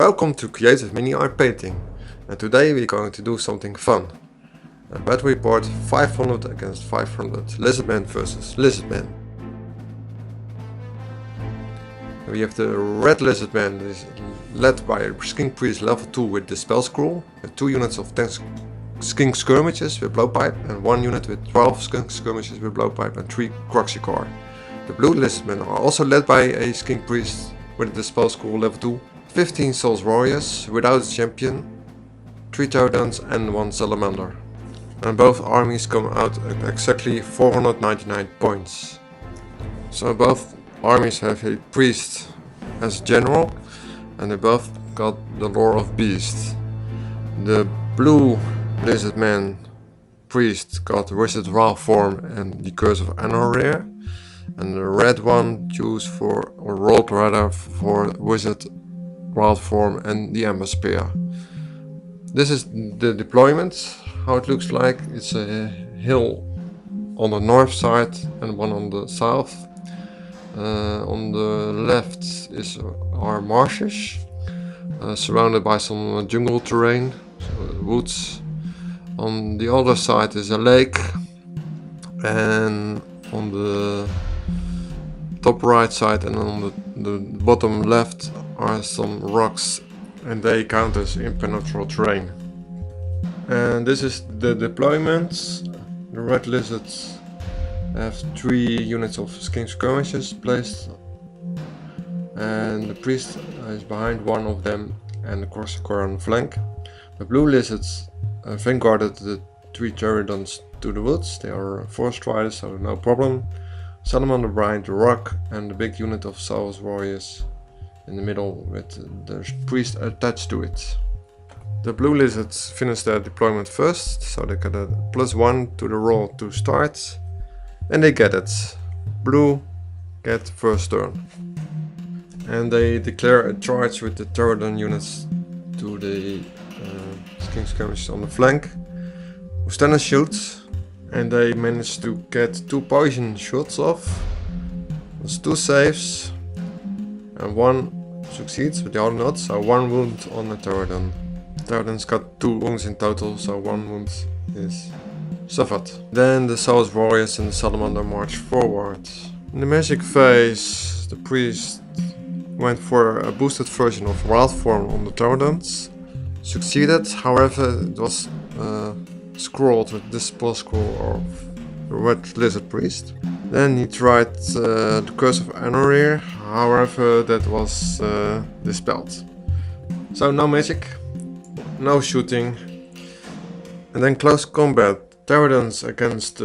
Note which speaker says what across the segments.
Speaker 1: Welcome to Creative Mini Art Painting, and today we're going to do something fun. A battle report 500 against 500, Lizardmen versus Lizardmen. We have the red Lizardman that is led by a Skink Priest level 2 with Dispel Scroll, with 2 units of 10 Skink Skirmishes with Blowpipe, and 1 unit with 12 Skink Skirmishes with Blowpipe and 3 Croxicor. The blue Lizardmen are also led by a Skink Priest with a Dispel Scroll level 2, 15 Souls Warriors without a champion, 3 Pterodons and 1 Salamander. And both armies come out at exactly 499 points. So both armies have a priest as general, and they both got the lore of beast. The blue Lizardman priest got Wizard Wild Form and the Curse of Anorir, and the red one rolled rather for Wizard Wild Form and the Ember Spear. This is the deployment, how it looks like. It's a hill on the north side and one on the south. On the left are marshes, surrounded by some jungle terrain, so woods. On the other side is a lake, and on the top right side and on the bottom left are some rocks, and they count as impenetrable terrain. And this is the deployment. The red lizards have 3 units of Skink Skirmishes placed, and the priest is behind one of them and the Croxicor on the flank. The blue lizards vanguarded the 3 Pterodons to the woods. They are forest riders, so no problem. Salamander behind the rock, and the big unit of Souls Warriors in the middle with the priest attached to it. The blue lizards finished their deployment first, so they got a +1 to the roll to start, and they get it. Blue get first turn, and they declare a charge with the Pterodon units to the Skink Skirmishes on the flank, who stand and shoot, and they manage to get 2 poison shots off. There's 2 saves, and 1 succeeds, but the other not, so 1 wound on the Pterodon. Pterodon's got 2 wounds in total, so 1 wound is suffered. Then the Souls Warriors and the Salamander march forward. In the magic phase, the priest went for a boosted version of Wild Form on the Pterodons. Succeeded, however it was scrolled with this Dispel Scroll of the red lizard priest. Then he tried the Curse of Anorir, however that was dispelled. So no magic, no shooting, and then close combat. Pterodons against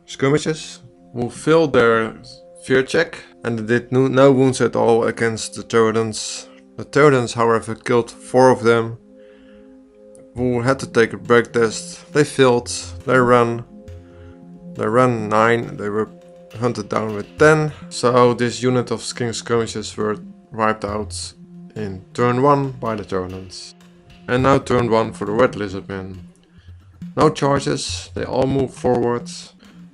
Speaker 1: skirmishes, who failed their fear check and did no wounds at all against the Pterodons. The Pterodons, however, killed 4 of them, who had to take a break test. They failed, they ran 9, they were hunted down with 10. So this unit of Skink Skirmishes were wiped out in turn 1 by the Pterodons. And now turn 1 for the red Lizardmen. No charges, they all moved forward.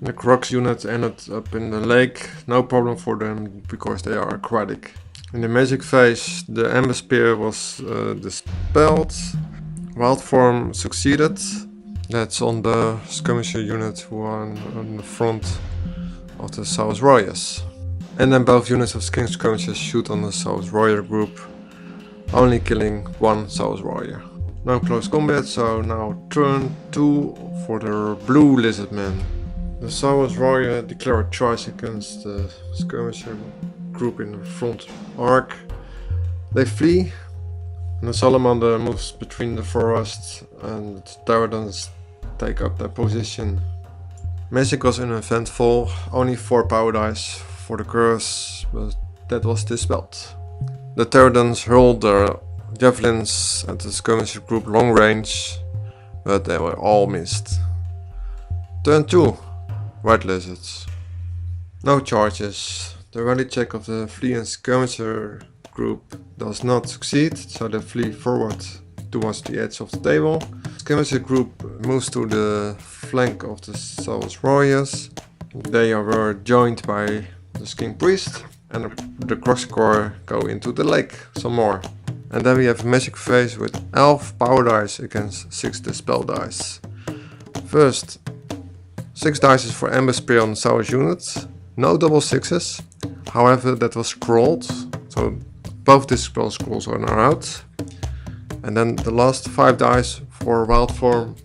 Speaker 1: The Crox unit ended up in the lake, no problem for them because they are aquatic. In the magic phase, the Ember Spear was dispelled. Wild Form succeeded. That's on the skirmisher unit who are on the front of the Souls Warriors. And then both units of Skink Skirmishers shoot on the Souls Warrior group, only killing 1 Souls Warrior. No close combat, so now turn 2 for the blue Lizardmen. The Souls Warrior declare a charge against the skirmisher group in the front arc. They flee, and the Salamander moves between the forest, and the Pterodons take up their position. Magic was uneventful, only 4 power dice for the curse, but that was dispelled. The Pterodons hurled their javelins at the skirmisher group long range, but they were all missed. Turn 2, White Lizards. No charges. The rally check of the fleeing skirmisher group does not succeed, so they flee forward towards the edge of the table. Skirmisher group moves to the flank of the Souls Warriors. They were joined by the Skink Priest, and the Croxicor go into the lake some more. And then we have a magic phase with 11 power dice against 6 dispel dice. First, 6 dice for Ember Spear on the Sour's unit. No double 6s. However, that was scrolled. So both dispel scrolls are now out. And then the last 5 dice for Wild Form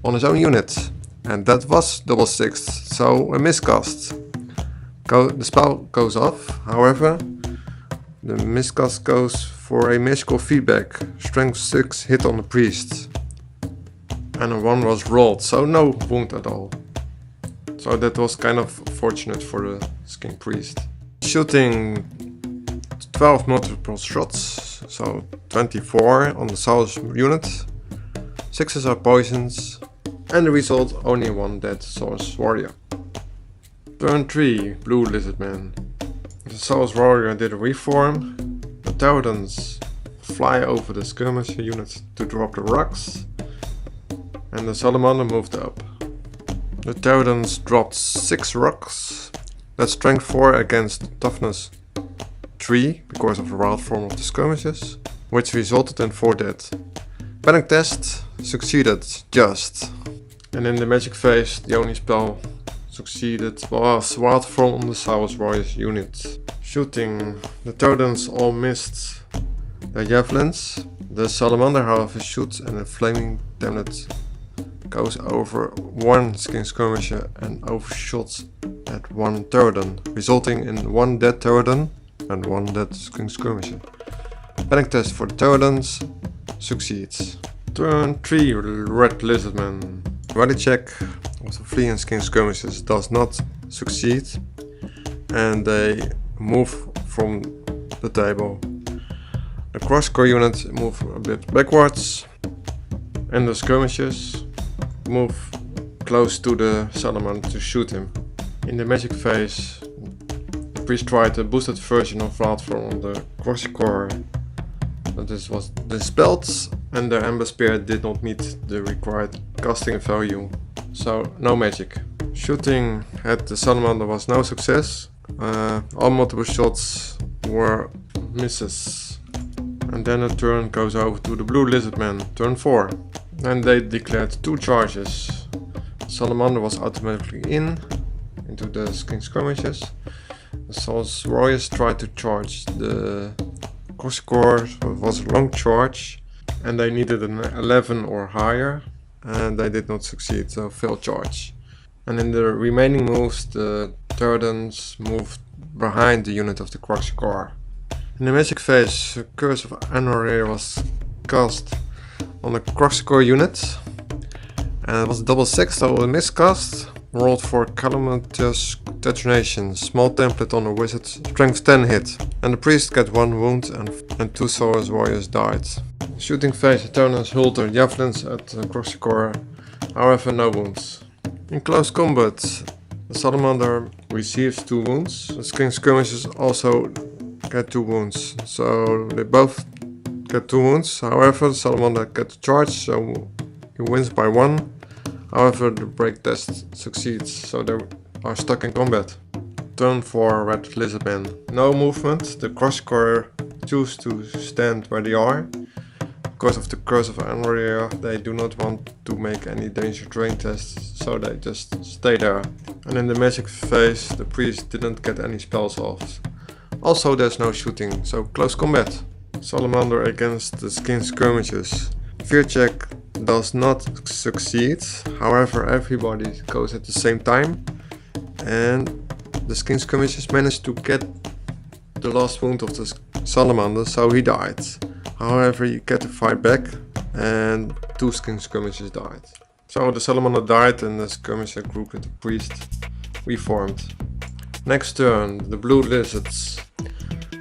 Speaker 1: on his own unit. And that was double 6, so a miscast. The spell goes off, however, the miscast goes for a magical feedback. Strength 6 hit on the priest. And a 1 was rolled, so no wound at all. So that was kind of fortunate for the Skin Priest. Shooting 12 multiple shots, so 24 on the Sour's unit. 6s are poisons, and the result only 1 dead Sour's warrior. Turn 3, Blue Lizardmen. The Sour's warrior did a reform. The Tyrants fly over the skirmisher unit to drop the rocks, and the Salamander moved up. The Tyrants dropped 6 rocks. That's strength 4 against toughness 3 because of the wild form of the skirmishers, which resulted in 4 dead. Panic test succeeded just. And in the magic phase, the only spell succeeded was wild form on the Sour's warrior's unit. Shooting, the Tyrants all missed their javelins. The Salamander however shoots, and a flaming damage goes over 1 skin skirmisher and overshots at 1 Tyrant, resulting in 1 dead Tyrant and 1 dead skin skirmisher. Panic test for the Tyrants succeeds. Turn 3, Red Lizardmen. Rally check of the fleeing skin skirmishers does not succeed, and they move from the table. The crosscore unit move a bit backwards, and the skirmishers move close to the Salamander to shoot him. In the magic phase, the priest tried a boosted version of Wild Form on the crosscore, but this was dispelled, and the Ember Spear did not meet the required casting value, so no magic. Shooting at the Salamander was no success. All multiple shots were misses. And then the turn goes over to the Blue Lizardmen, turn 4. And they declared 2 charges. The Salamander was automatically into the skin skirmishes. The Sour's warriors tried to charge the crosscore, so it was a long charge, and they needed an 11 or higher, and they did not succeed, so failed charge. And in the remaining moves, the Tyrants moved behind the unit of the crosscore. In the magic phase, the Curse of Anoria was cast on the crosscore unit, and it was double 6, so a miscast. Rolled for calamitous detonation, small template on the wizard, strength 10 hit, and the priest got 1 wound and 2 Sour's warriors died. Shooting phase, the Tyrants hurled their javelins at the crosscore, however no wounds. In close combat, the Salamander receives 2 wounds, the skin skirmishers also get 2 wounds, so they both get 2 wounds. However, the Salamander gets charged, so he wins by 1. However, the break test succeeds, so they are stuck in combat. Turn 4, Red Lizardmen. No movement, the crosscore choose to stand where they are. Because of the Curse of Anoria, they do not want to make any danger terrain tests, so they just stay there. And in the magic phase, the priest didn't get any spells off. Also, there's no shooting, so close combat. Salamander against the skin skirmishes. Fear check does not succeed, however everybody goes at the same time, and the skin skirmishers managed to get the last wound of the Salamander, so he died. However, he get to fight back, and 2 skin skirmishers died. So the Salamander died, and the skirmisher group with the priest reformed. Next turn, the Blue Lizards.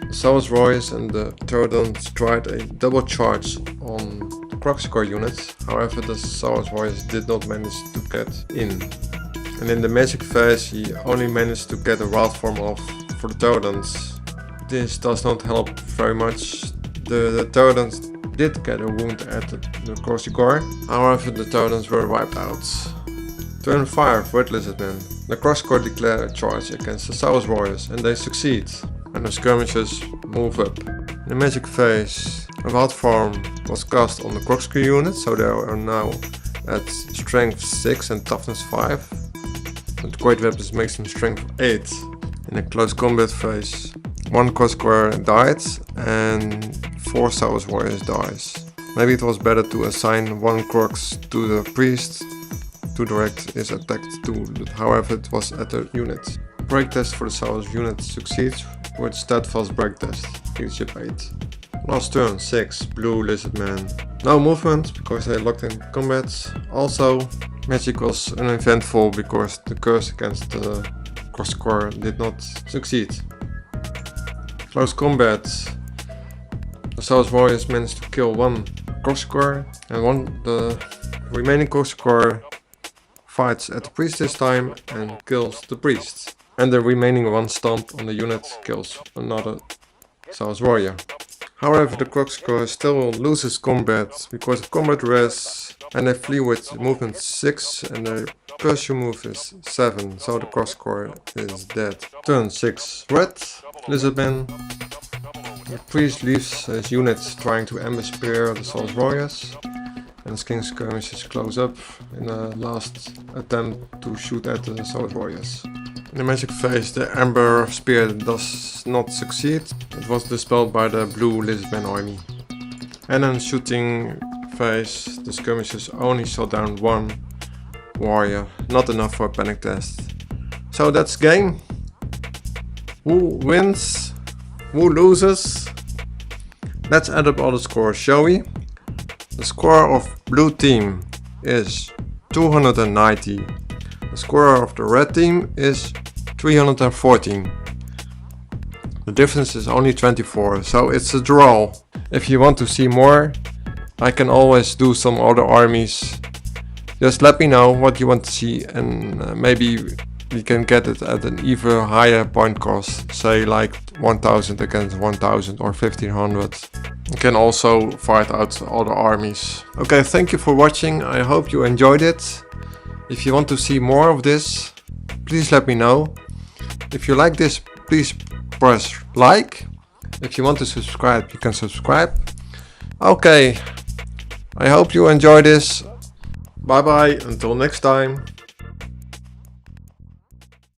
Speaker 1: The Sour's warriors and the Tyrants tried a double charge on the crosscore unit, however the Sour's warriors did not manage to get in. And in the magic phase, he only managed to get a wild form off for the Tyrants. This does not help very much. The Tyrants did get a wound at the crosscore, however the Tyrants were wiped out. Turn 5, Red Lizardmen. The crosscore declare a charge against the Sour's warriors, and they succeed. And the skirmishers move up. In the magic phase, a wild form was cast on the corkscrew unit, so they are now at strength 6 and toughness 5. And great weapons makes them strength 8. In the close combat phase, 1 corkscrew died and 4 Souls Warriors dies. Maybe it was better to assign 1 corks to the priest to direct his attack to, however it was at the unit. Break test for the Souls unit succeeds with steadfast break test, leadership 8. Last turn 6, blue Lizardmen. No movement because they locked in combat. Also, magic was uneventful because the curse against the corkscrew did not succeed. Close combat. The Souls Warriors managed to kill 1 corkscrew and the remaining corkscrew fights at the priest this time and kills the priest. And the remaining 1 stomp on the unit kills another Souls Warrior. However, the corkscrew still loses combat because of combat res, and they flee with movement 6 and their pursuit move is 7, so the corkscrew is dead. Turn 6, red Lizardmen. The priest leaves his unit trying to ambush spear the Souls Warriors, and his king skirmishes close up in the last attempt to shoot at the Souls Warriors. In the magic phase, the Amber Spear does not succeed. It was dispelled by the blue Lizardman army. And in shooting phase, the skirmishes only shot down 1 warrior, not enough for a panic test. So that's game. Who wins? Who loses? Let's add up all the scores, shall we? The score of blue team is 290. The score of the red team is 314. The difference is only 24, so it's a draw. If you want to see more, I can always do some other armies. Just let me know what you want to see and maybe we can get it at an even higher point cost, say like 1000 against 1000 or 1500. You can also fight out other armies. Okay, thank you for watching, I hope you enjoyed it. If you want to see more of this, please let me know. If you like this, please press like. If you want to subscribe, you can subscribe. Okay, I hope you enjoy this. Bye bye, until next time.